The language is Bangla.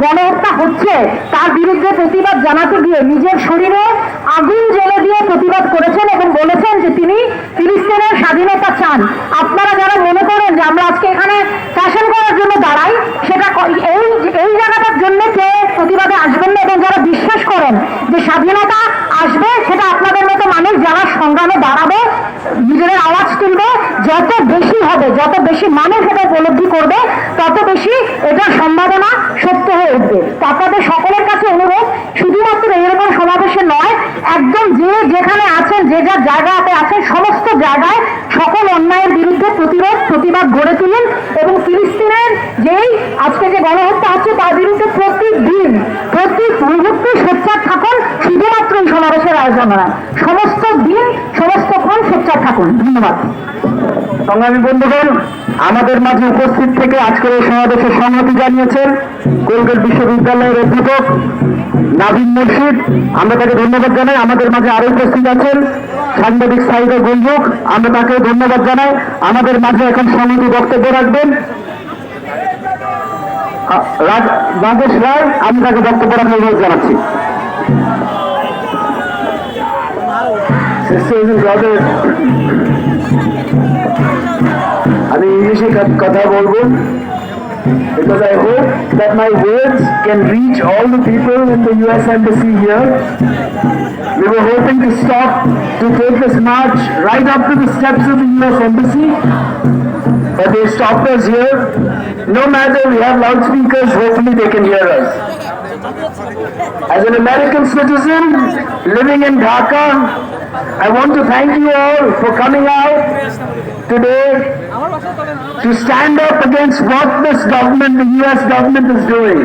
গণহত্যা হচ্ছে তার বিরুদ্ধে প্রতিবাদ জানাতে গিয়ে নিজের শরীরে আগুন জ্বেলে দিয়ে প্রতিবাদ করেছেন এবং বলেছেন যে তিনি ফিলিস্তিনের স্বাধীনতা চান। আপনারা যারা মনে করেন যে আমরা আজকে এখানে ফ্যাশন করার জন্য দাঁড়াই, সেটা এই জায়গাটার জন্য কেউ প্রতিবাদে আসবেন না, এবং যারা বিশ্বাস করেন যে স্বাধীনতা আসবে, সেটা আপনাদের মতো মানুষ যারা সংগ্রামে দাঁড়াবে, নিজেদের আওয়াজ তুলবে, যত বেশি হবে, যত বেশি মানুষ এটা উপলব্ধি করবে, তত বেশি এটার সম্ভাবনা সত্য হয়ে উঠবে। তো আপনাদের সকলের কাছে অনুরোধ, শুধুমাত্র এরকম সমাবেশে নয়, একদম যে যেখানে আছেন, যে যার জায়গাতে আছেন, সমস্ত জায়গায় সকল অন্যায়ের বিরুদ্ধে প্রতিবাদ গড়ে তুলুন এবং ফিলিস্তিনের যেই আজকে যে গণহত্যা হচ্ছে তার বিরুদ্ধে প্রতিদিন প্রতি মুহূর্তে সোচ্চার থাকুন। শুধুমাত্র এই সমাবেশের আয়োজন নয়, সমস্ত দিন সমস্তক্ষণ সোচ্চার থাকুন। ধন্যবাদ। সংগ্রামী বন্ধুগণ, আমাদের মাঝে উপস্থিত থেকে আজকের এই সমাবেশের সংহতি জানিয়েছেন কোলগেট বিশ্ববিদ্যালয়ের অধ্যাপক নাবিন মুর্শিদ, আমরা তাকে ধন্যবাদ জানাই। আমাদের মাঝে আরো উপস্থিত আছেন সাংবাদিক সাইদা গুলজুক, আমরা তাকে ধন্যবাদ জানাই। আমাদের মাঝে এখন সংহতি বক্তব্য রাখবেন রাজেশ রায়, আমি তাকে বক্তব্য রাখার অনুরোধ জানাচ্ছি। আমি ইংলিশে কথা বলবো, because I hope that my words can reach all the people in the US Embassy here. We were hoping to take this march right up to the steps of the US Embassy, but they stopped us here. No matter, we have loudspeakers, hopefully they can hear us. As an American citizen living in Dhaka, I want to thank you all for coming out today to stand up against what this government, the US government, is doing.